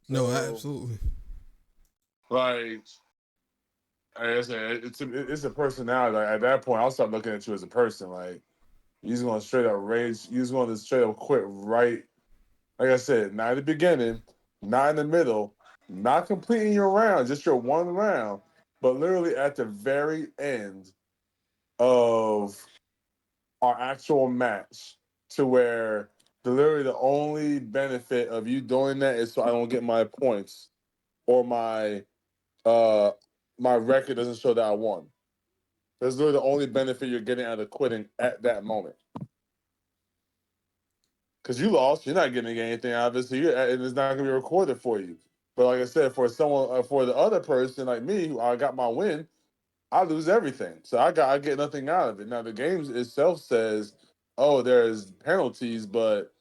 No, So, absolutely. like I said, it's a personality. Like, at that point, I'll start looking at you as a person. Like you're just gonna straight up rage. You're just gonna straight up quit right. Like I said, not at the beginning, not in the middle, not completing your round, just your one round, but literally at the very end of our actual match, to where literally the only benefit of you doing that is so I don't get my points or uh my record doesn't show that I won. That's literally the only benefit you're getting out of quitting at that moment. Because you lost, you're not getting anything out of it, so and it's not going to be recorded for you. But like I said, for someone, for the other person like me, who I got my win, I lose everything. So I get nothing out of it. Now the game itself says, oh, there's penalties, but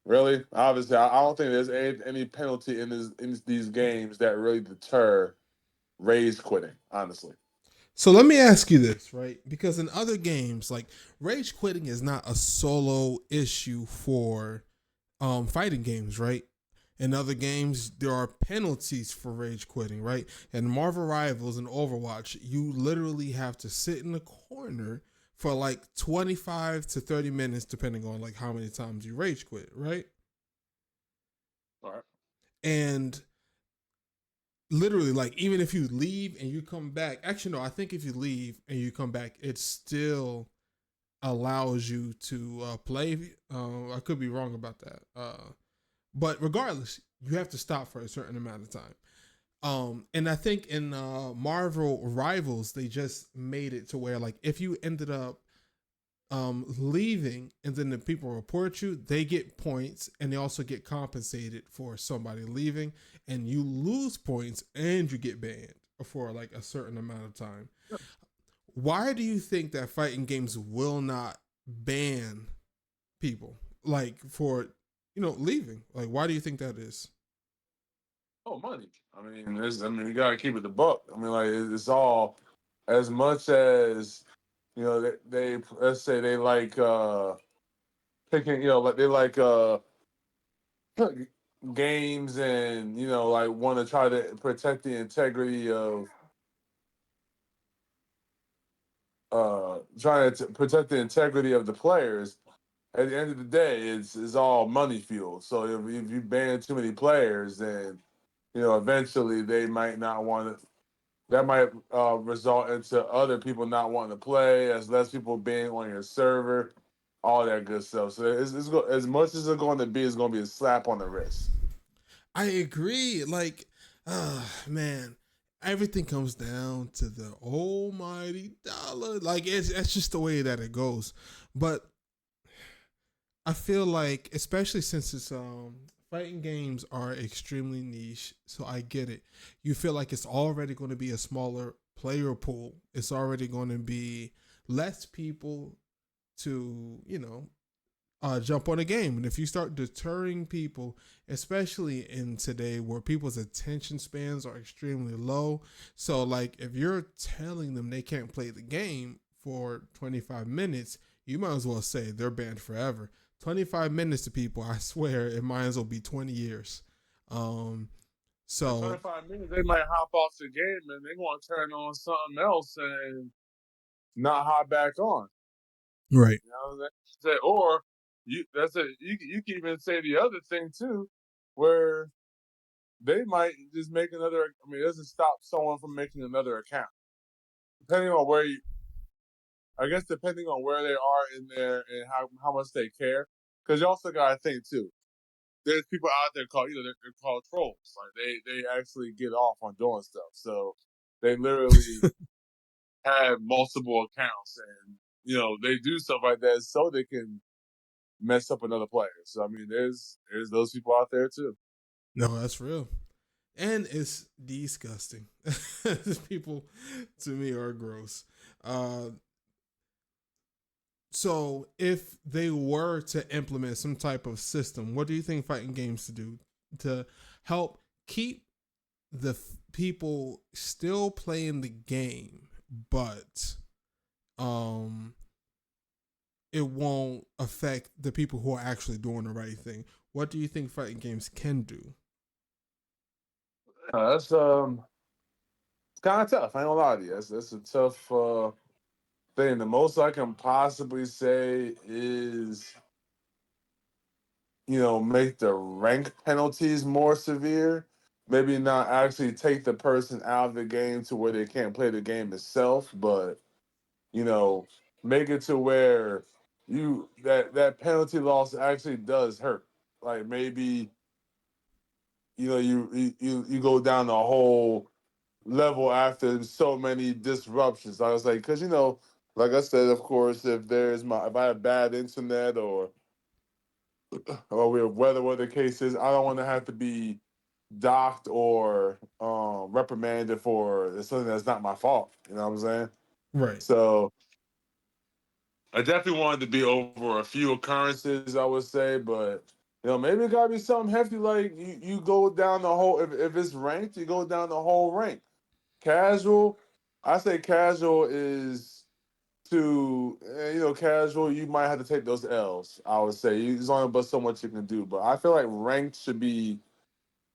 really, obviously, I don't think there's any penalty in these games that really deter rage quitting. Honestly. So let me ask you this, right? Because in other games, like rage quitting is not a solo issue for fighting games, right? In other games, there are penalties for rage quitting, right? In Marvel Rivals and Overwatch, you literally have to sit in the corner for like 25 to 30 minutes, depending on like how many times you rage quit, right? All right. And literally, like even if you leave and you come back, actually no, I think if you leave and you come back, it still allows you to play. I could be wrong about that. But regardless, you have to stop for a certain amount of time. And I think in Marvel Rivals, they just made it to where like if you ended up leaving and then the people report you, they get points and they also get compensated for somebody leaving, and you lose points and you get banned for like a certain amount of time. Why do you think that fighting games will not ban people like for leaving? Like, why do you think that is? Oh, money. I mean, you gotta keep it the buck. I mean, like it's all as much as they let's say they like picking, like they like games, and like want to try to protect the integrity of trying to protect the integrity of the players. At the end of the day, it's all money fuel. So if you ban too many players, then eventually they might not want to. That might result into other people not wanting to play, as less people being on your server, all that good stuff. So as much as it's going to be, it's going to be a slap on the wrist. I agree. Like, man, everything comes down to the almighty dollar. Like, it's just the way that it goes. But I feel like, especially since it's fighting games are extremely niche, so I get it. You feel like it's already going to be a smaller player pool. It's already going to be less people to jump on a game. And if you start deterring people, especially in today where people's attention spans are extremely low, so like if you're telling them they can't play the game for 25 minutes, you might as well say they're banned forever. 25 minutes to people, I swear it might as well be 20 years. Um, In so 25 minutes, they might hop off the game and they want to turn on something else and not hop back on. right. You know what I'm saying? Or you can even say the other thing too, where they might just make another. I mean, it doesn't stop someone from making another account, depending on where you. I guess depending on where they are in there and how much they care, because you also got to think too. There's people out there called they're called trolls. Like they actually get off on doing stuff. So they literally have multiple accounts, and they do stuff like that so they can mess up another player. So I mean, there's those people out there too. No, that's real. And it's disgusting. People to me are gross. Uh, So, if they were to implement some type of system, what do you think fighting games to do to help keep the people still playing the game, but um, it won't affect the people who are actually doing the right thing? What do you think fighting games can do? That's it's kind of tough. I ain't gonna lie to you. That's a tough thing. The most I can possibly say is, make the rank penalties more severe. Maybe not actually take the person out of the game to where they can't play the game itself, but you know, make it to where that penalty loss actually does hurt. Like maybe you go down the whole level after so many disruptions. I was like, because like I said, of course, if I have bad internet or we have weather, what the case is, I don't want to have to be docked or reprimanded for something that's not my fault. You know what I'm saying? Right. So I definitely wanted to be over a few occurrences, I would say, but maybe it gotta be something hefty like you go down the whole if it's ranked, you go down the whole rank. Casual, I say casual is casual, you might have to take those L's, I would say. There's only but so much you can do. But I feel like ranked should be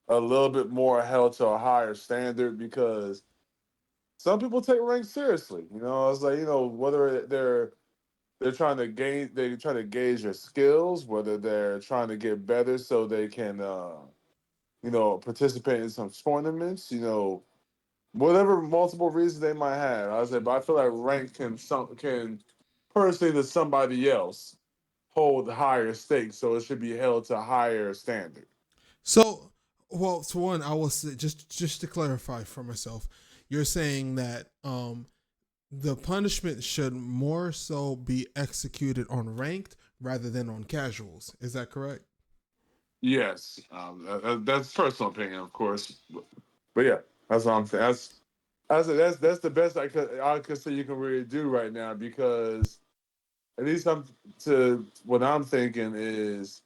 a little bit more held to a higher standard because some people take ranked seriously. It's like, whether they're trying to gauge your skills, whether they're trying to get better so they can participate in some tournaments, whatever multiple reasons they might have. I say, but I feel like rank can personally to somebody else hold higher stakes, so it should be held to a higher standard. So, well, to one, I will say just to clarify for myself, you're saying that the punishment should more so be executed on ranked rather than on casuals. Is that correct? Yes, that's personal opinion, of course, but yeah, that's what I'm saying. That's the best I could say you can really do right now because at least I'm to what I'm thinking is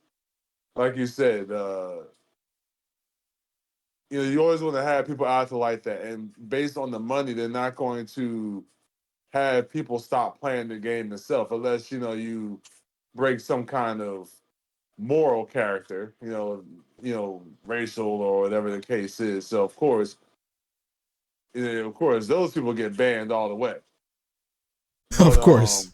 like you said, you always want to have people out there like that, and based on the money, they're not going to have people stop playing the game itself unless you break some kind of moral character, racial or whatever the case is. So of course, those people get banned all the way. But Of course.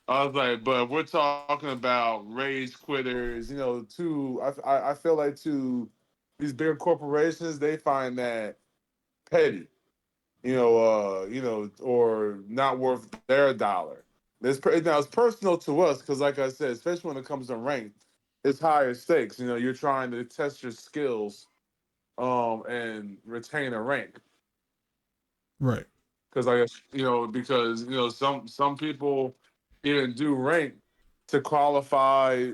I was like, but we're talking about rage quitters, too. I feel like to these bigger corporations, they find that petty, or not worth their dollar. Now it's personal to us because, like I said, especially when it comes to rank, it's higher stakes. You're trying to test your skills, and retain a rank. Right. Because I guess some people even do rank to qualify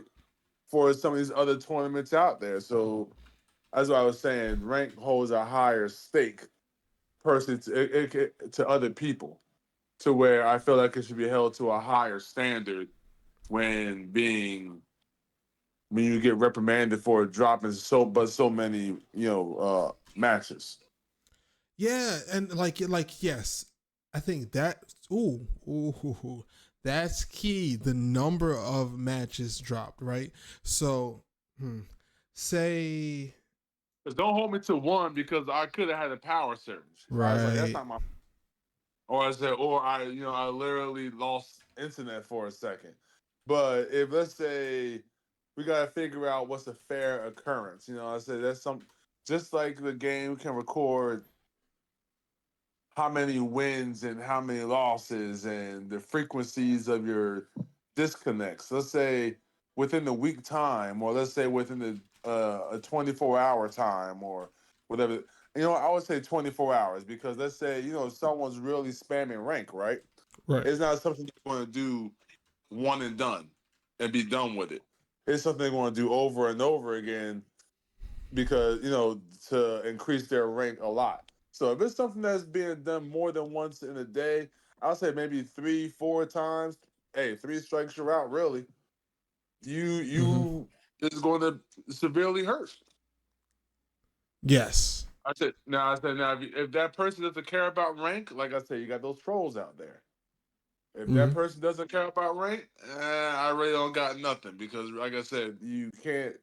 for some of these other tournaments out there. So that's what I was saying. Rank holds a higher stake person to other people, to where I feel like it should be held to a higher standard when when you get reprimanded for dropping so many matches. Yeah, and like yes, I think that that's key. The number of matches dropped, right? So, hmm, say Because don't hold me to one because I could have had a power surge. I was like, that's right. not my. Or I literally lost internet for a second. But if let's say we gotta figure out what's a fair occurrence, I said that's some just like the game can record how many wins and how many losses and the frequencies of your disconnects. Let's say within the week time, or let's say within a 24-hour time, or whatever. I would say 24 hours because let's say someone's really spamming rank, right? Right. It's not something they're going to do one and done and be done with it. It's something they're going to do over and over again because to increase their rank a lot. So if it's something that's being done more than once in a day, I'll say maybe 3, 4 times. Hey, three strikes you're out. Really, Mm-hmm. you is going to severely hurt. Yes. I said now if that person doesn't care about rank, like I said, you got those trolls out there. If Mm-hmm. that person doesn't care about rank, I really don't got nothing because, like I said, you can't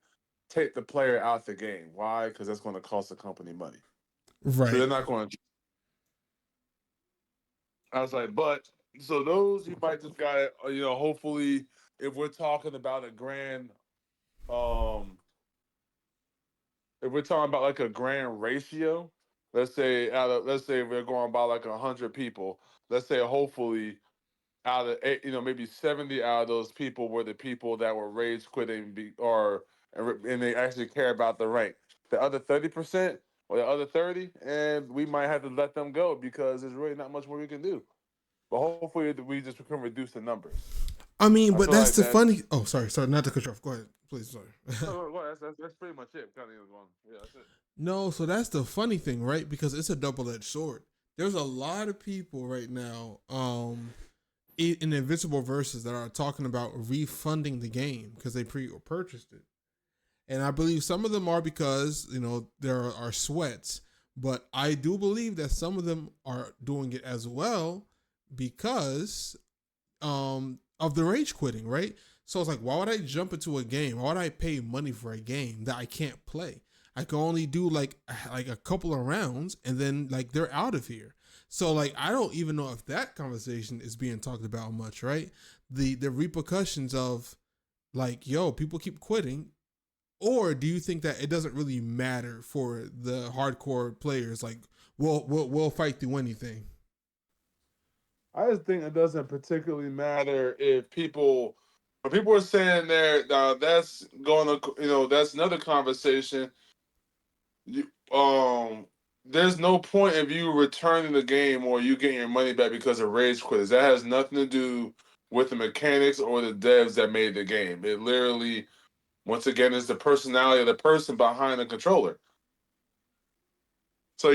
take the player out the game. Why? Because that's going to cost the company money. So they're Right. not going to. I was like, but so those you might just got hopefully if we're talking about a grand um if we're talking about like a grand ratio, let's say we're going by like 100 people. Let's say hopefully out of eight, maybe 70 out of those people were the people that were rage quitting and they actually care about the rank. The other 30% or the other 30, and we might have to let them go because there's really not much more we can do. But hopefully we just can reduce the numbers. I mean, I but feel that's like the that's funny. Oh, sorry, not to cut you off. Go ahead, please. Sorry. well, that's pretty much it. Kind of going, yeah, that's it. No, so that's the funny thing, right? Because it's a double edged sword. There's a lot of people right now, in Invincible Verses that are talking about refunding the game because they purchased it. And I believe some of them are because, there are sweats, but I do believe that some of them are doing it as well because of the rage quitting, right? So it's like, why would I jump into a game? Why would I pay money for a game that I can't play? I can only do like a couple of rounds and then like they're out of here. So like I don't even know if that conversation is being talked about much, right? The repercussions of like, yo, people keep quitting. Or do you think that it doesn't really matter for the hardcore players? Like, we'll fight through anything. I just think it doesn't particularly matter if people. When people are saying there, that's going to, that's another conversation. You, there's no point of you returning the game or you getting your money back because of rage quitters. That has nothing to do with the mechanics or the devs that made the game. It literally, once again, is the personality of the person behind the controller. So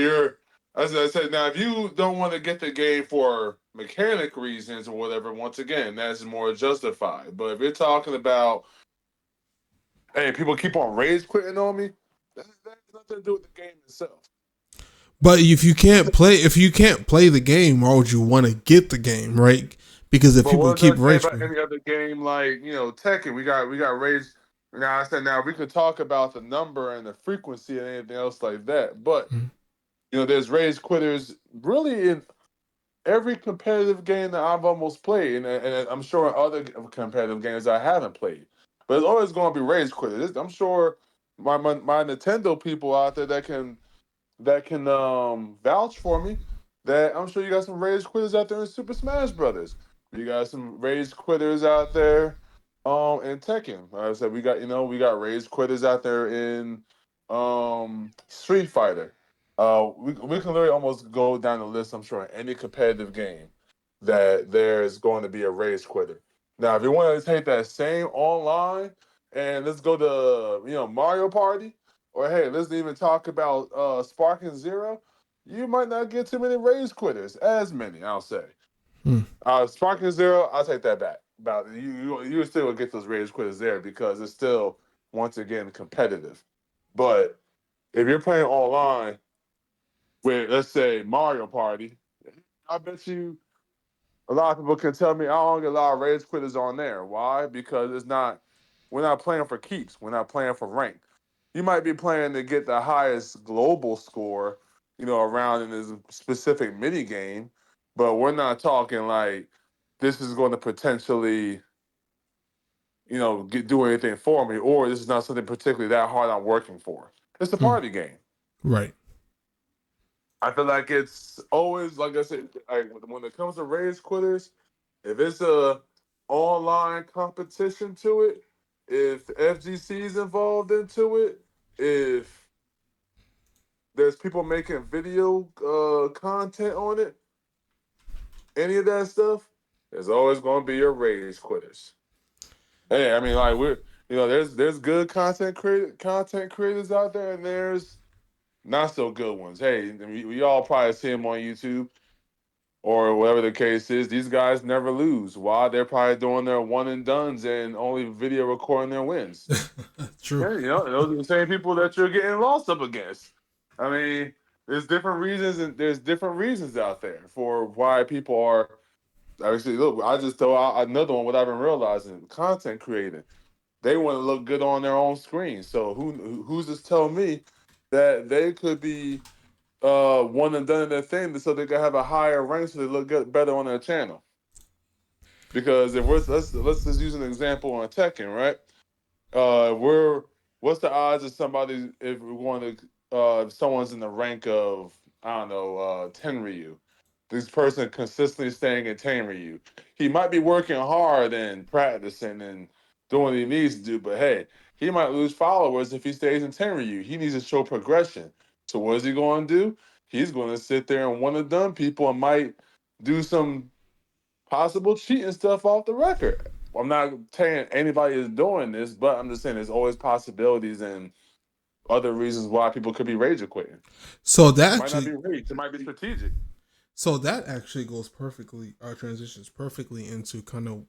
as I said, now if you don't want to get the game for mechanic reasons or whatever, once again, that's more justified. But if you're talking about, hey, people keep on rage quitting on me, that has nothing to do with the game itself. But if you can't play the game, why would you want to get the game, right? Because if But people what does keep that say rage about quitting, any other game like Tekken? We got rage. Now I said now we could talk about the number and the frequency and anything else like that, but there's rage quitters really in every competitive game that I've almost played, and I'm sure in other competitive games I haven't played. But it's always going to be rage quitters. I'm sure my Nintendo people out there that can vouch for me. That I'm sure you got some rage quitters out there in Super Smash Brothers. You got some rage quitters out there, in Tekken. Like I said, we got rage quitters out there in Street Fighter. We can literally almost go down the list. I'm sure in any competitive game that there's going to be a rage quitter. Now, if you want to take that same online and let's go to Mario Party, or hey, let's even talk about Sparking Zero. You might not get too many rage quitters, as many, I'll say. hmm. Sparking Zero, I'll take that back. About you still will get those rage quitters there because it's still once again competitive. But if you're playing online with let's say Mario Party, I bet you a lot of people can tell me I don't get a lot of rage quitters on there. Why? Because we're not playing for keeps. We're not playing for rank. You might be playing to get the highest global score, around in this specific mini game, but we're not talking like this is going to potentially, do anything for me, or this is not something particularly that hard I'm working for. It's a Hmm. party game. Right. I feel like it's always like I said, like when it comes to rage quitters, if it's a online competition to it, if FGC is involved into it, if there's people making video content on it, any of that stuff, there's always going to be your rage quitters. Hey, I mean, like there's good content creators out there, and there's not so good ones. Hey, we all probably see them on YouTube or whatever the case is. These guys never lose. Why? They're probably doing their one and dones and only video recording their wins. True. Yeah, those are the same people that you're getting lost up against. I mean, there's different reasons and there's different reasons out there for why people are actually look. I just throw out another one. What I've been realizing: content creating. They want to look good on their own screen. So who's just telling me that they could be one and done in their thing, so they can have a higher rank, so they look good, better on their channel. Because if we're let's just use an example on Tekken, right? We're what's the odds of somebody if we want to if someone's in the rank of I don't know Tenryu, this person consistently staying at Tenryu. He might be working hard and practicing and doing what he needs to do, but hey, he might lose followers if he stays in Tenryu. He needs to show progression. So what is he going to do? He's going to sit there and one and done people and might do some possible cheating stuff off the record. I'm not saying anybody is doing this, but I'm just saying there's always possibilities and other reasons why people could be rage quitting. So that It might not be actually, rage. It might be strategic. so that actually goes perfectly, transitions perfectly into kind of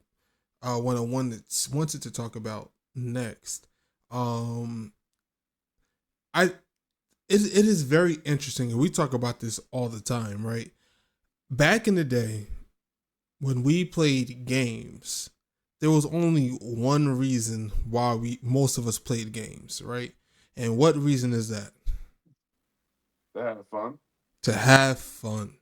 what I wanted to talk about next. Um, I it is very interesting, and we talk about this all the time, right? Back in the day, when we played games, there was only one reason why we most of us played games, right? And what reason is that? They have fun. To have fun.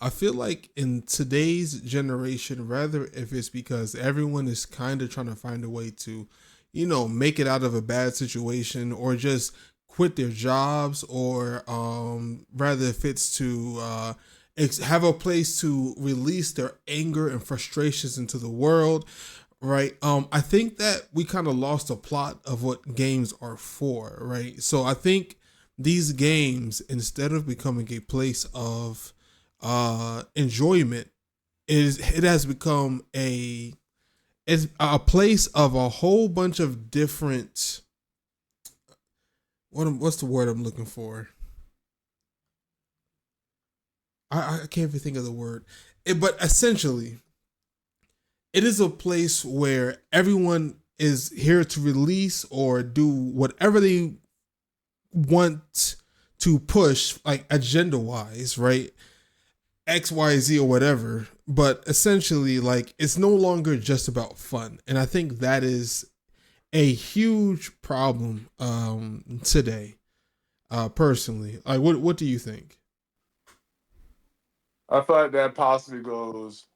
I feel like in today's generation, rather if it's because everyone is kind of trying to find a way to, make it out of a bad situation or just quit their jobs, or rather if it's to have a place to release their anger and frustrations into the world, right? I think that we kind of lost the plot of what games are for, right? So I think these games, instead of becoming a place of enjoyment, it has become it's a place of a whole bunch of different, what's the word I'm looking for? I can't even think of the word. But essentially, it is a place where everyone is here to release or do whatever they want to push, like agenda wise, right? XYZ or whatever. But essentially, like, it's no longer just about fun. And I think that is a huge problem today, personally. Like, what do you think? I feel like that possibly goes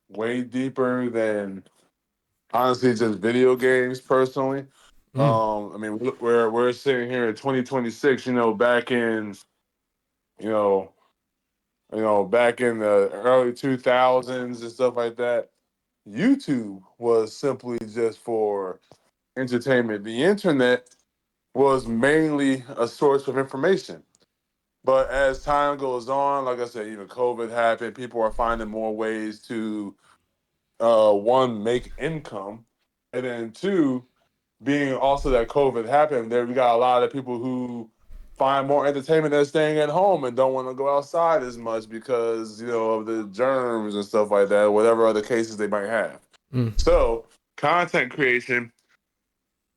way deeper than honestly just video games. Personally, Mm, I mean, we're sitting here in 2026. Back in you know back in the early 2000s and stuff like that. YouTube was simply just for entertainment. The internet was mainly a source of information. But as time goes on, like I said, COVID happened. People are finding more ways to, one, make income, and then two, being also that COVID happened, there we got a lot of people who find more entertainment than staying at home and don't want to go outside as much because of the germs and stuff like that, whatever other cases they might have. mm. So content creation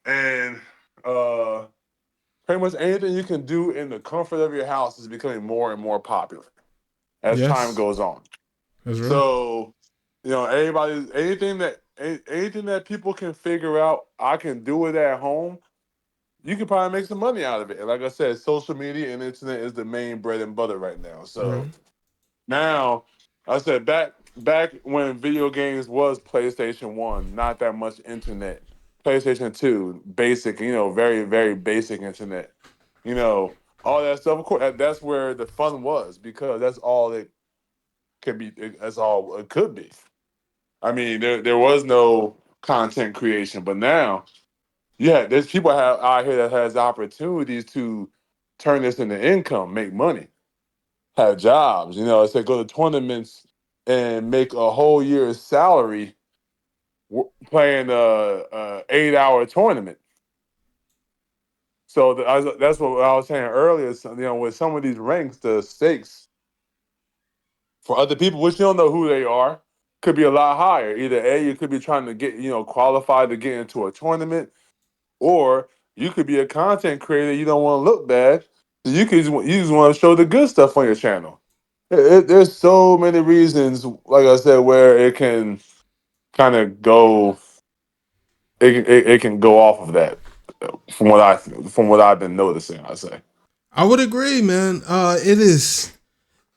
and uh, pretty much anything you can do in the comfort of your house is becoming more and more popular as time Yes, goes on. that's real. So, everybody, anything that people can figure out, I can do it at home. You can probably make some money out of it. And like I said, social media and internet is the main bread and butter right now. So Right. now, I said back when video games was PlayStation One, not that much internet. PlayStation Two, basic, very very basic internet. All that stuff. Of course, that's where the fun was because that's all it could be. That's all it could be. I mean, there was no content creation, but now, yeah, there's people out here that has opportunities to turn this into income, make money, have jobs. It's like go to tournaments and make a whole year's salary playing a 8-hour tournament. So that's what I was saying earlier. So, with some of these ranks, the stakes for other people, which you don't know who they are, could be a lot higher. Either A, you could be trying to get qualified to get into a tournament, or you could be a content creator. You don't want to look bad, so you just want to show the good stuff on your channel. There's so many reasons, like I said, where it can kind of go. It can go off of that, from what I've been noticing. I say. I would agree, man. It is.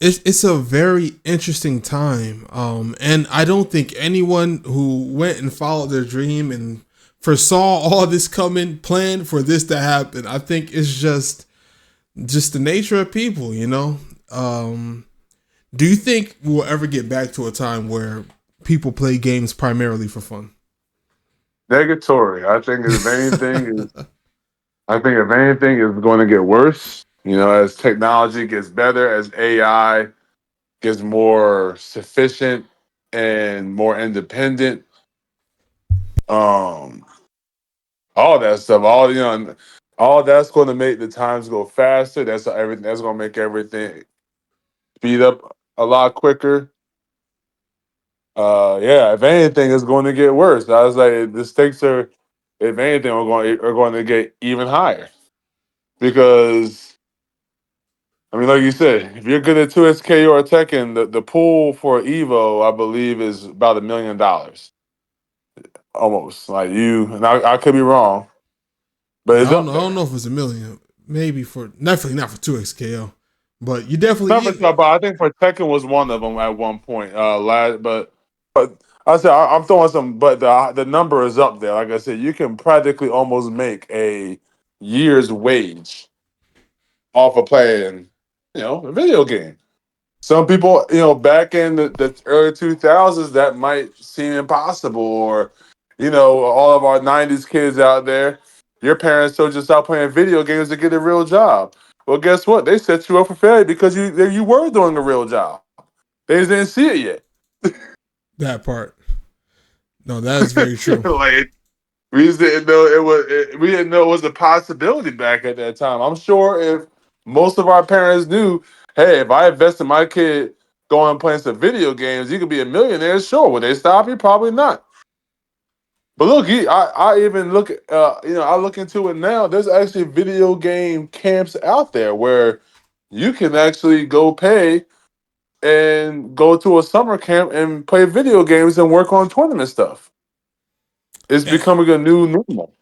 It's a very interesting time. And I don't think anyone who went and followed their dream and foresaw all this coming, planned for this to happen. I think it's just the nature of people, you know. Um, do you think we'll ever get back to a time where people play games primarily for fun? Negatory. I think if anything is going to get worse. You know, as technology gets better, as AI gets more sufficient and more independent, um, all that stuff, all that's going to make the times go faster. That's everything. That's going to make everything speed up a lot quicker. Yeah. If anything, it's going to get worse. I was like, the stakes are, if anything, are going to get even higher because I mean, like you said, if you're good at 2SK or Tekken, the pool for Evo, I believe, is about $1 million, almost. Like you, and I could be wrong, but Yeah, it's up I there. don't know if it's a million. Maybe for definitely not for 2XKL, but you Not for, definitely. but I think for Tekken was one of them at one point. But I said I'm throwing some, but the number is up there. Like I said, you can practically almost make a year's wage off of playing, a video game. Some people, back in the early 2000s, that might seem impossible. Or, all of our 90s kids out there, your parents told you to stop playing video games to get a real job. Well, guess what? They set you up for failure because you were doing a real job. They just didn't see it That part. No, that is very true. yet. Like we just didn't know it was. We didn't know it was a possibility back at that time. I'm sure if most of our parents knew, hey, if I invest in my kid going and playing some video games, you could be a millionaire. Sure, would they stop you? Probably not. But look, I even look. I look into it now. There's actually video game camps out there where you can actually go pay and go to a summer camp and play video games and work on tournament stuff. It's And, becoming a new normal.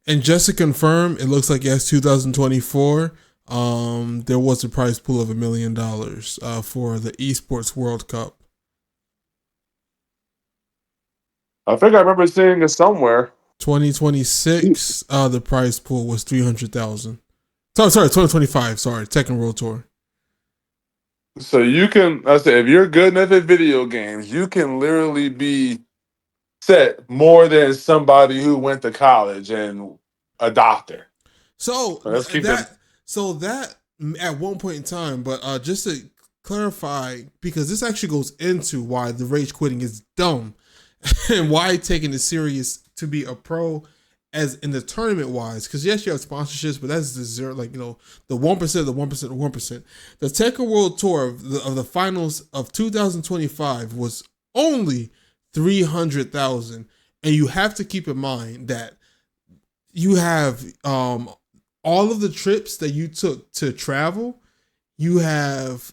and just to confirm, it looks like yes, 2024. There was a prize pool of $1 million for the Esports World Cup. I think I remember seeing it somewhere. 2026, the prize pool was 300,000. Sorry, 2025. Sorry, Tekken World Tour. So you can, I said, if you're good enough at video games, you can literally be set more than somebody who went to college and a doctor. So Let's keep it. that that at one point in time, but just to clarify, because this actually goes into why the rage quitting is dumb and why taking it serious to be a pro as in the tournament wise. Because yes, you have sponsorships, but that's the zero, like the 1%, the 1%, the 1%. The Tekken World Tour of the finals of 2025 was only 300,000, and you have to keep in mind that you have all of the trips that you took to travel. You have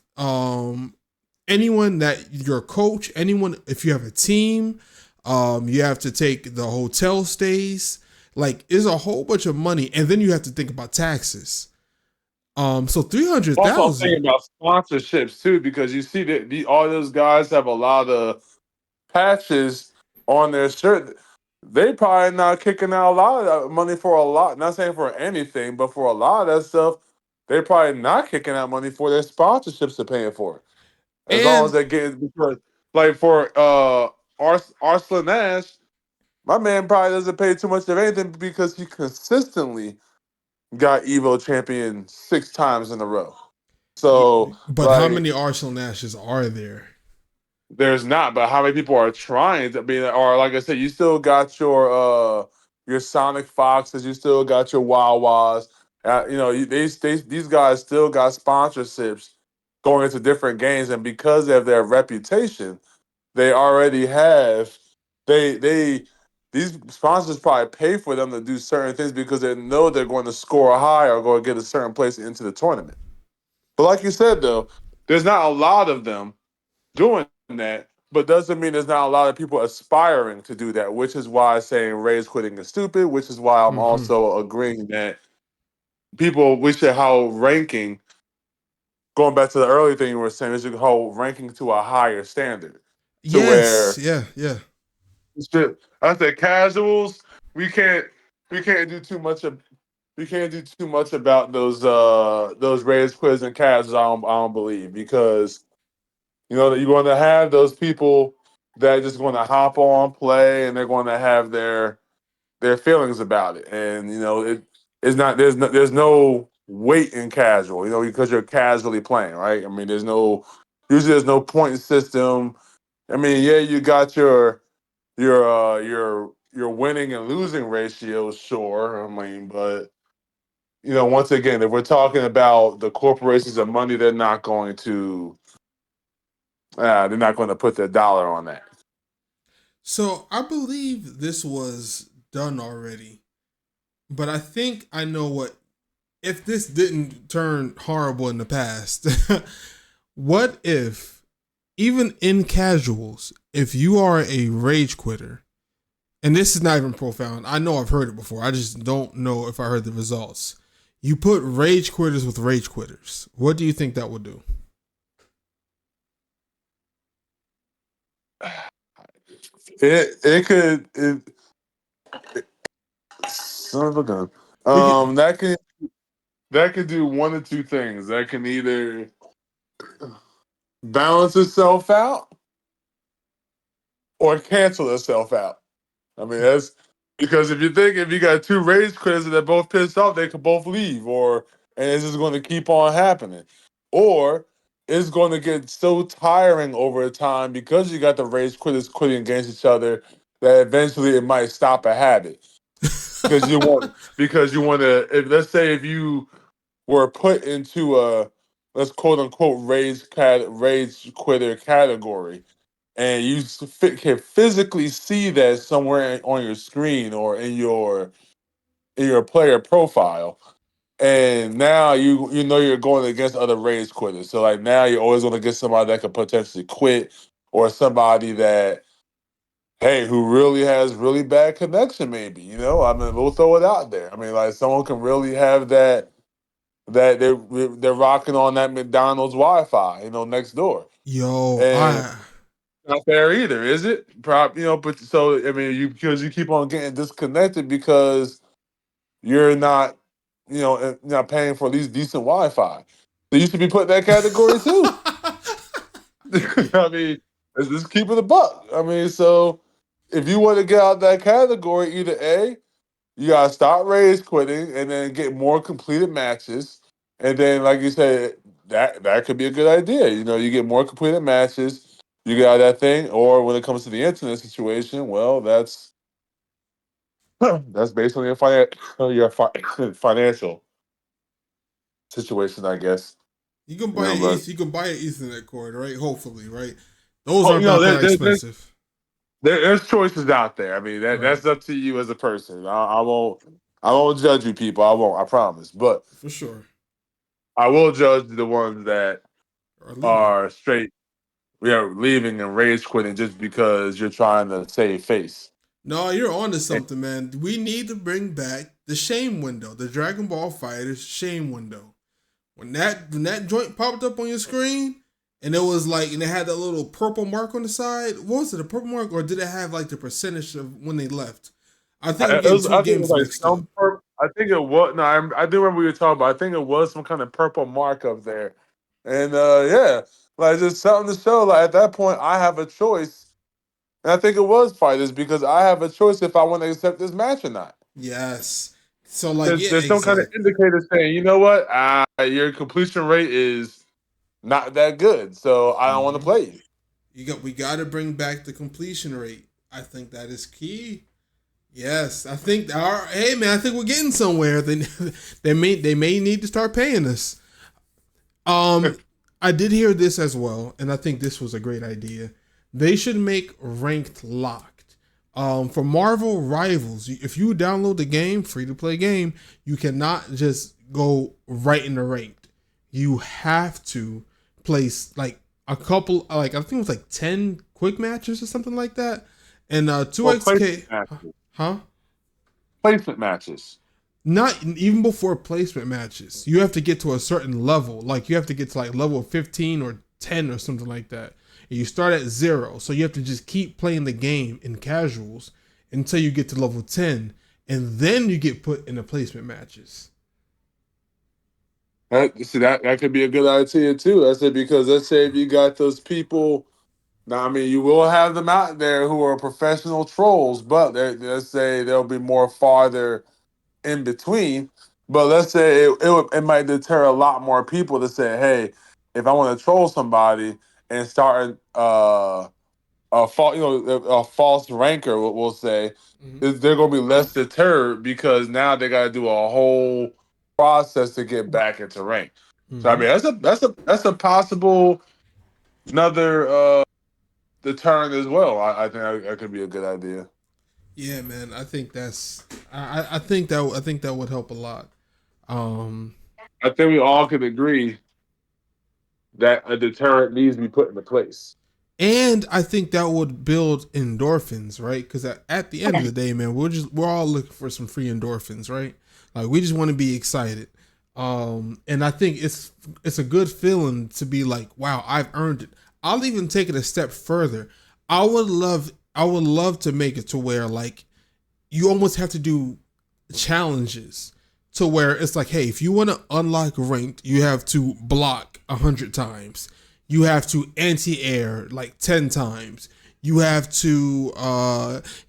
anyone that your coach, anyone if you have a team, you have to take the hotel stays. Like, it's a whole bunch of money, and then you have to think about taxes. So Also, I'm 300,000. thinking about sponsorships too, because you see that all those guys have a lot of patches on their shirt. They probably not kicking out a lot of money for a lot. Not saying for anything, but for a lot of that stuff, they probably not kicking out money for their sponsorships are paying for it. As long as And they get because like for Arslan Nash, my man probably doesn't pay too much of anything because he consistently got Evo champion 6 times in a row. So but how like many Arsenal Nashes are there? there's not, but how many people are trying to be or like I said, you still got your Sonic Foxes, you still got your Wawas. These guys still got sponsorships going into different games, and because of their reputation, they already have they these sponsors probably pay for them to do certain things because they know they're going to score high or going to get a certain place into the tournament. But like you said though, there's not a lot of them doing that, but doesn't mean there's not a lot of people aspiring to do that, which is why saying Ray's quitting is stupid, which is why I'm Mm-hmm. also agreeing that people we should hold ranking. Going back to the early thing you were saying, we should hold ranking to a higher standard, to Yes, where yeah, yeah. I said casuals. We can't we can't do too much of we can't do too much about those raised quiz and casuals. I don't believe because that you're going to have those people that are just going to hop on, play, and they're going to have their feelings about it. And it's not there's no weight in casual. Because you're casually playing, right? I mean, there's no point system. I mean, yeah, you got your winning and losing ratios, sure. I mean, but once again, if we're talking about the corporations of money, they're not going to put their dollar on that. So I believe this was done already, but I think I know what. If this didn't turn horrible in the past, what if, even in casuals, if you are a rage quitter, and this is not even profound, I know I've heard it before, I just don't know if I heard the results. You put rage quitters with rage quitters. What do you think that would do? Son of a gun. We could, That could do one of two things. That can either balance itself out or cancel itself out. I mean, that's because if you got two rage quitters that are both pissed off, they could both leave, and it's just going to keep on happening, or it's going to get so tiring over time because you got the rage quitters quitting against each other that eventually it might stop a habit because you want to. If let's say if you were put into a let's quote unquote rage quitter category, and you can physically see that somewhere on your screen or in your player profile, and now you know you're going against other rage quitters. So like now you're always going to get somebody that could potentially quit, or somebody that who really has really bad connection. Maybe I mean we'll throw it out there. I mean like someone can really have that they're rocking on that McDonald's Wi-Fi, next door, yo, and I not fair either, is it? But so I mean, because you keep on getting disconnected because you're not, not paying for at least decent Wi-Fi. So you should be put in that category too. I mean, let's just keep it a buck. I mean, so if you want to get out that category, either A, you gotta stop rage quitting and then get more completed matches. And then, like you said, that could be a good idea. You get more completed matches, you get out of that thing. Or when it comes to the internet situation, well, that's based on your financial situation, I guess. you can You buy know, an but you can buy an Ethernet cord, right? Hopefully, right? Those oh, aren't that there, expensive, there's choices out there. I mean, right? that's up to you as a person. I won't judge you, people. I won't. I promise. But For sure. I will judge the ones that Or leaving. are straight leaving and rage quitting just because you're trying to save face. No, you're on to And something, man. We need to bring back the shame window, the Dragon Ball Fighters shame window. When that joint popped up on your screen, and it was like, and it had that little purple mark on the side. What was it, a purple mark, or did it have like the percentage of when they left? I think I'm getting two I think it was games like mixed up. I think it was no. I do remember we were talking about. I think it was some kind of purple mark up there, and yeah, like just something to show. Like at that point, I have a choice, and I think it was fighters because I have a choice if I want to accept this match or not. Yes. So like, There's yeah, there's some kind of exactly. indicator saying, you know what, your completion rate is not that good, so I don't want to Hmm. play you. We got to bring back the completion rate. I think that is key. Yes, I think. Hey man, I think we're getting somewhere. They may need to start paying us. Um, I did hear this as well, and I think this was a great idea. They should make ranked locked. For Marvel Rivals, if you download the game, free to play game, you cannot just go right into ranked. You have to place like a couple, like I think it was like 10 quick matches or something like that, and two Well, placement XK, matches. huh? Placement matches. Not even before placement matches. You have to get to a certain level. Like you have to get to like level 15 or 10 or something like that. And you start at 0. So you have to just keep playing the game in casuals until you get to level 10. And then you get put in the placement matches. See that could be a good idea too. I said because let's say if you got those people. Now, I mean, you will have them out there who are professional trolls, but let's say there'll be more farther in between. But let's say it might deter a lot more people to say, hey, if I want to troll somebody and start a false ranker, we'll say, Mm-hmm. they're going to be less deterred because now they got to do a whole process to get back into rank. So I Mm-hmm. mean, that's a possible another deterrent as well. I think that could be a good idea. Yeah, man. I think that's. I think that would help a lot. Um, I think we all can agree that a deterrent needs to be put into place. and I think that would build endorphins, right? Because at the end of the day, man, we're all looking for some free endorphins, right? Like we just want to be excited. And I think it's a good feeling to be like, wow, I've earned it. I'll even take it a step further. I would love to make it to where like you almost have to do challenges to where it's like, hey, if you want to unlock ranked, you have to block 100 times. You have to anti-air like 10 times. You have to,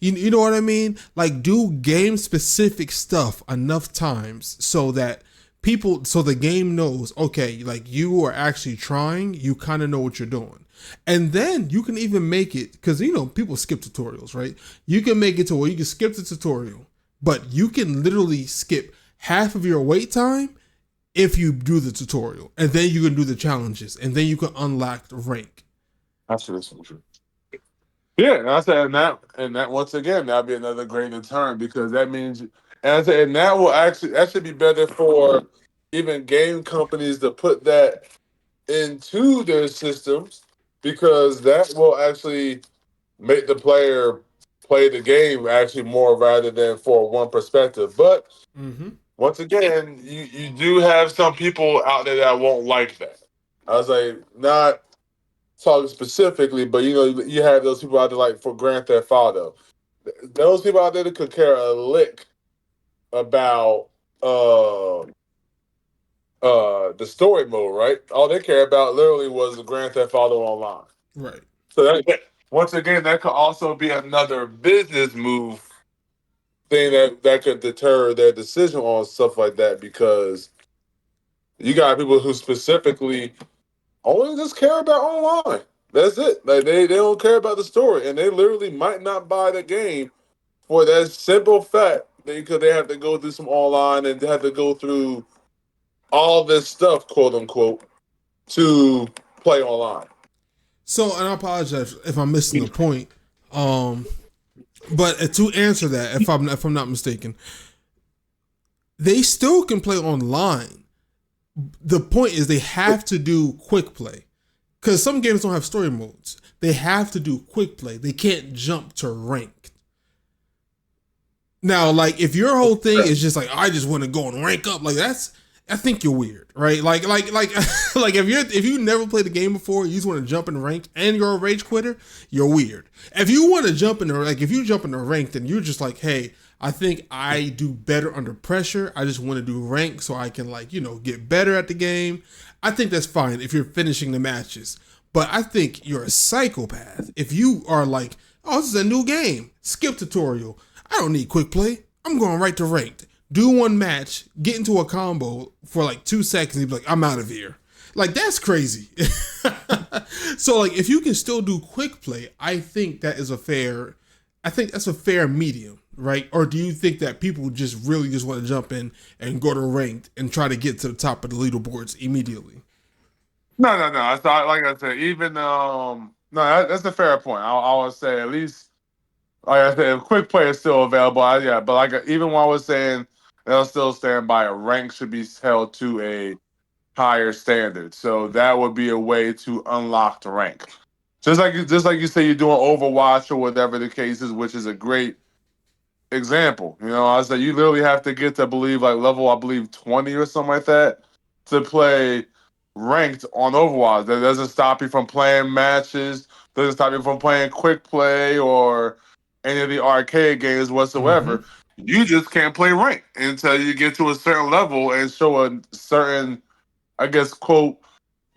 you know what I mean? Like do game specific stuff enough times so that so the game knows, okay, like you are actually trying. You kind of know what you're doing. And then you can even make it because people skip tutorials, right? You can make it to where you can skip the tutorial, but you can literally skip half of your wait time if you do the tutorial, and then you can do the challenges, and then you can unlock the rank. That's true. Yeah, and I said, and that once again, that'd be another great deterrent because that means, and I said, and that should be better for even game companies to put that into their systems because that will actually make the player play the game actually more rather than for one perspective. But Mm-hmm. once again, you do have some people out there that won't like that. I was like, not talking specifically, but you have those people out there like for Grand Theft Auto. Those people out there that could care a lick about the story mode, right? All they care about literally was the Grand Theft Auto Online. Right. So once again, that could also be another business move thing that could deter their decision on stuff like that because you got people who specifically only just care about online. That's it. Like they don't care about the story, and they literally might not buy the game for that simple fact because they have to go through some online and they have to go through all this stuff, quote unquote, to play online. So, and I apologize if I'm missing the point. Um, but to answer that, if I'm not mistaken, they still can play online. The point is they have to do quick play because some games don't have story modes. They have to do quick play. They can't jump to ranked. Now, like if your whole thing is just like I just want to go and rank up, like I think you're weird, right? Like like if you never played the game before, you just want to jump in ranked and you're a rage quitter, you're weird. If you want to jump in the like if you jump in the rank, then you're just like, hey, I think I do better under pressure. I just want to do rank so I can like get better at the game. I think that's fine if you're finishing the matches. But I think you're a psychopath if you are like, oh, this is a new game. Skip tutorial. I don't need quick play. I'm going right to ranked. Do one match, get into a combo for like 2 seconds, and be like, I'm out of here. Like that's crazy. So like if you can still do quick play, I think that is a fair. I think that's a fair medium, right? Or do you think that people just really just want to jump in and go to ranked and try to get to the top of the leaderboards immediately? No. I thought, like I said, even no, that's a fair point. I would say at least, like I said, if quick play is still available. Yeah, but like even while I was saying, they'll still stand by a rank should be held to a higher standard. So that would be a way to unlock the rank. Just like you say, you're doing Overwatch or whatever the case is, which is a great example. I said you literally have to get to believe like level, I believe 20 or something like that to play ranked on Overwatch. That doesn't stop you from playing matches. Doesn't stop you from playing quick play or any of the arcade games Mm-hmm. whatsoever. You just can't play ranked until you get to a certain level and show a certain, I guess, quote,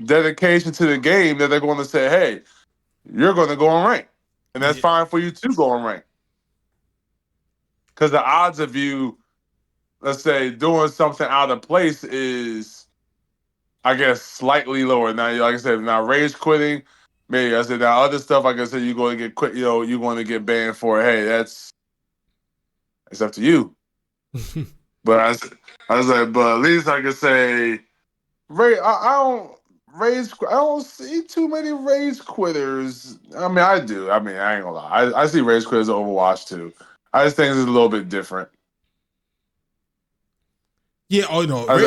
dedication to the game that they're going to say, hey, you're going to go on rank. And that's Yeah. fine for you to go on rank. Because the odds of you, let's say, doing something out of place is, I guess, slightly lower. Now, like I said, now rage quitting, maybe I said now other stuff, like I said, you're going to get quit. You're going to get banned for. Hey, it's up to you. But I was like, but at least I could say, I don't rage. I don't see too many rage quitters. I mean, I do. I mean, I ain't gonna lie. I see rage quitters in Overwatch too. I just think it's a little bit different. Yeah, oh no, I was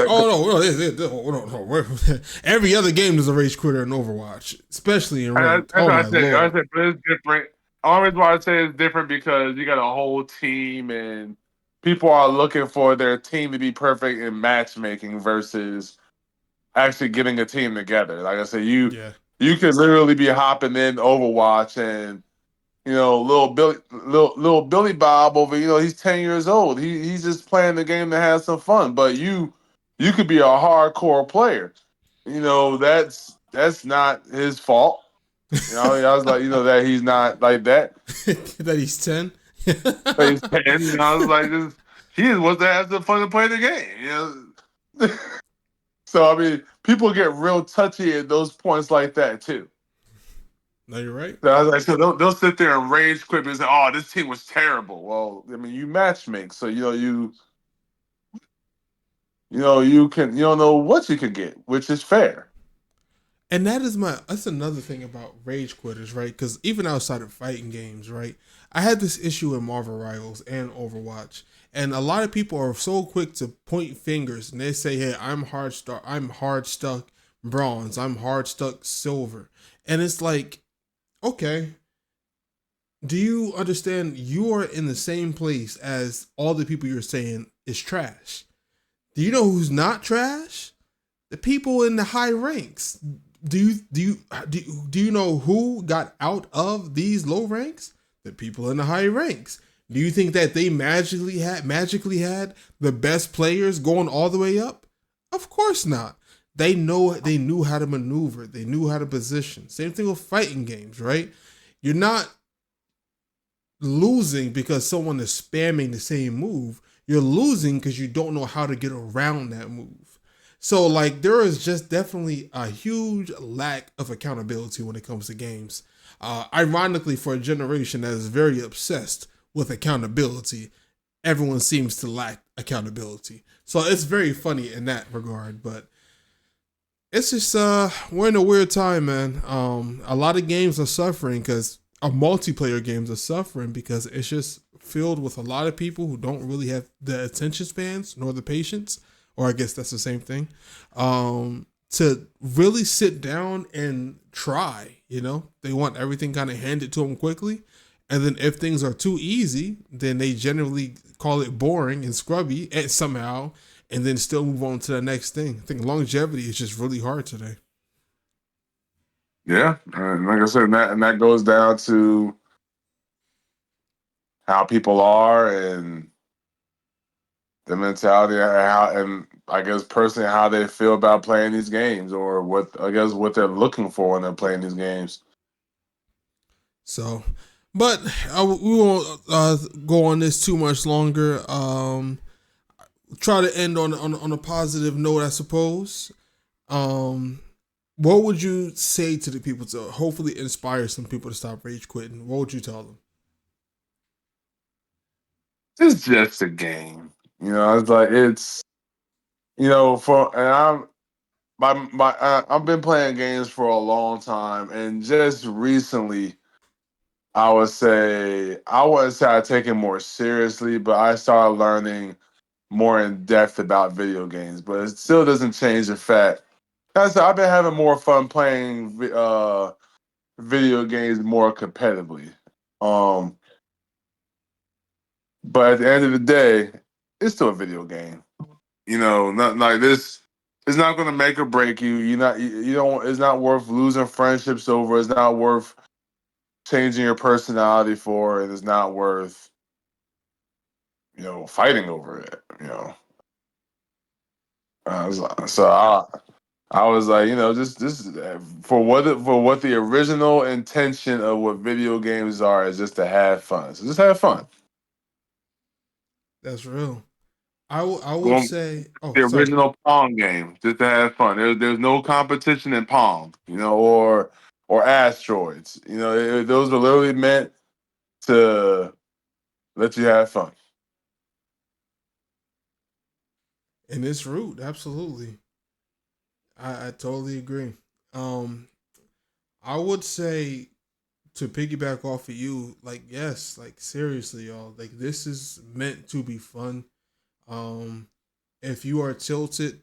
like, every other game is a rage quitter in Overwatch, especially in ranked. that's Oh what I my said. I lord. said, but it's different. Only reason why I say it's different because you got a whole team and people are looking for their team to be perfect in matchmaking versus actually getting a team together. Like I said, Yeah. you could literally be hopping in Overwatch and little Billy Bob over. He's 10 years old. He's just playing the game to have some fun. But you could be a hardcore player. That's not his fault. I was like, that he's not like that. That he's 10. But he's 10. I was like, he just wants to have some fun and play the game. So I mean, people get real touchy at those points like that too. No, you're right. So I was like, so they'll sit there and rage quit and say, "Oh, this team was terrible." Well, I mean, you match make, so you don't know what you could get, which is fair. And that's another thing about rage quitters, right? Because even outside of fighting games, right? I had this issue in Marvel Rivals and Overwatch, and a lot of people are so quick to point fingers and they say, "Hey, I'm hard stuck bronze, I'm hard stuck silver," and it's like, okay, do you understand? You are in the same place as all the people you're saying is trash. Do you know who's not trash? The people in the high ranks. Do you know who got out of these low ranks? The people in the high ranks. Do you think that they magically had the best players going all the way up? Of course not. They knew how to maneuver. They knew how to position. Same thing with fighting games, right? You're not losing because someone is spamming the same move. You're losing because you don't know how to get around that move. So like there is just definitely a huge lack of accountability when it comes to games. Ironically, for a generation that is very obsessed with accountability, everyone seems to lack accountability. So it's very funny in that regard, but it's just we're in a weird time, man. A lot of games are suffering because multiplayer games are suffering because it's just filled with a lot of people who don't really have the attention spans nor the patience, or I guess that's the same thing, to really sit down and try. They want everything kind of handed to them quickly, and then if things are too easy, then they generally call it boring and scrubby and somehow, and then still move on to the next thing. I think longevity is just really hard today. Yeah, and like I said, and that goes down to how people are and the mentality and I guess personally how they feel about playing these games or what they're looking for when they're playing these games. So, but we won't go on this too much longer. Try to end on a positive note, I suppose. Um, what would you say to the people to hopefully inspire some people to stop rage quitting? What would you tell them? It's just a game, It's like for and I've been playing games for a long time, and just recently, I wouldn't say I take it more seriously, but I started learning more in depth about video games. But it still doesn't change the fact. Like I said, I've been having more fun playing video games more competitively. Um, But at the end of the day, it's still a video game. Not like this. It's not going to make or break you. You don't. It's not worth losing friendships over. It's not worth changing your personality for. It is not worth fighting over it. I was like, just for what the original intention of what video games are is just to have fun. So just have fun. That's real. I would Going say. Oh, the sorry. original Pong game, just to have fun. There's no competition in Pong, or asteroids. Those are literally meant to let you have fun. And it's rude. Absolutely. I totally agree. Um, I would say to piggyback off of you, like yes, like seriously, y'all, like this is meant to be fun. Um, if you are tilted,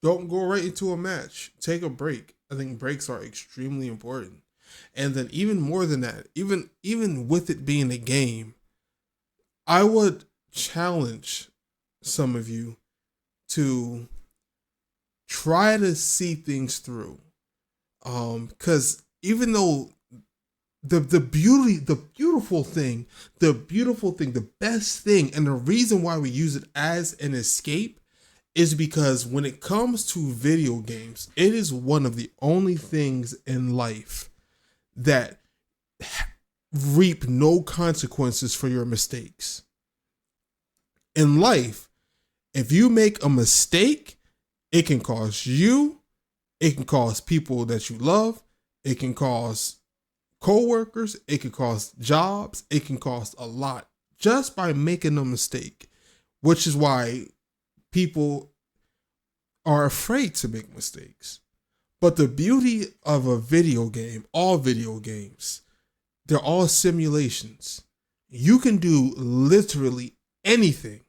don't go right into a match. Take a break. I think breaks are extremely important. And then even more than that, even with it being a game, I would challenge some of you to try to see things through. Because even though the beautiful thing, the best thing, and the reason why we use it as an escape is because when it comes to video games, it is one of the only things in life that reap no consequences for your mistakes. In life, if you make a mistake, it can cost you, it can cost people that you love, it can cost co-workers, it can cost jobs, it can cost a lot just by making a mistake, which is why people are afraid to make mistakes. But the beauty of a video game, all video games, they're all simulations. You can do literally anything.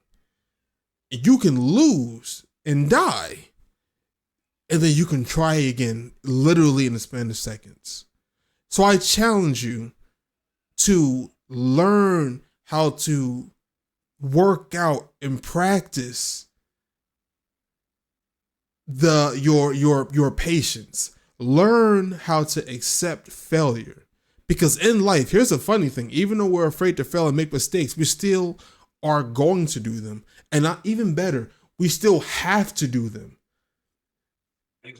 You can lose and die, and then you can try again literally in the span of seconds. So I challenge you to learn how to work out and practice your patience. Learn how to accept failure. Because in life, here's a funny thing, even though we're afraid to fail and make mistakes, we still are going to do them. And not even better, we still have to do them.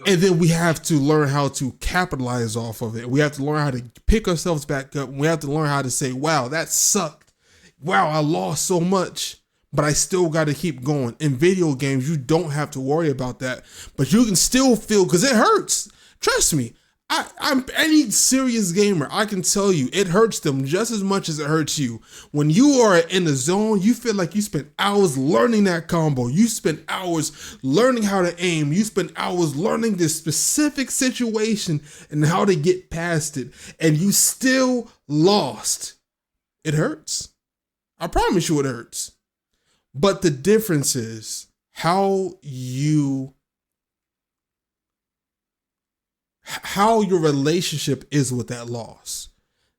And then we have to learn how to capitalize off of it. We have to learn how to pick ourselves back up. We have to learn how to say, wow, that sucked. Wow, I lost so much, but I still got to keep going. In video games, you don't have to worry about that, but you can still feel, because it hurts. Trust me. I'm any serious gamer. I can tell you it hurts them just as much as it hurts you. When you are in the zone, you feel like you spent hours learning that combo. You spent hours learning how to aim. You spent hours learning this specific situation and how to get past it. And you still lost. It hurts. I promise you it hurts. But the difference is how your relationship is with that loss.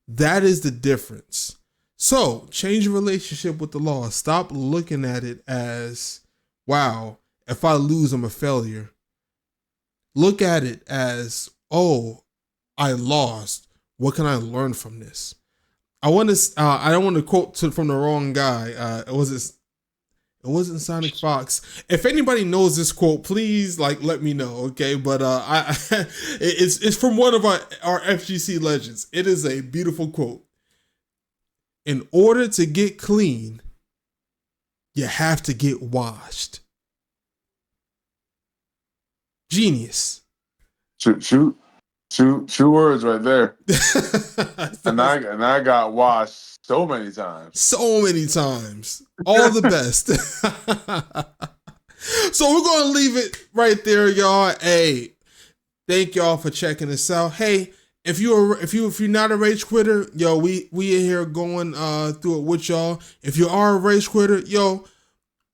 That is the difference. So change your relationship with the loss. Stop looking at it as, wow, if I lose, I'm a failure. Look at it as, oh, I lost. What can I learn from this? I don't want to quote from the wrong guy. It wasn't Sonic Fox. If anybody knows this quote, please let me know, okay? But it's from one of our FGC legends. It is a beautiful quote. In order to get clean, you have to get washed. Genius. Shoot words right there. and I got washed so many times. So many times. All the best. So we're going to leave it right there, y'all. Hey, thank y'all for checking us out. Hey, if you're not a rage quitter, yo, we in here going through it with y'all. If you are a rage quitter, yo,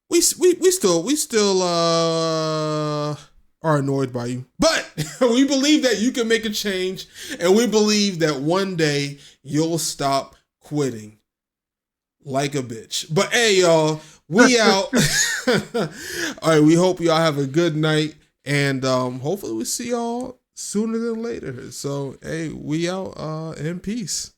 we still are annoyed by you. But we believe that you can make a change, and we believe that one day you'll stop quitting. like a bitch. But hey, y'all, we out. All right, we hope y'all have a good night, and hopefully we see y'all sooner than later. So hey, we out. In peace.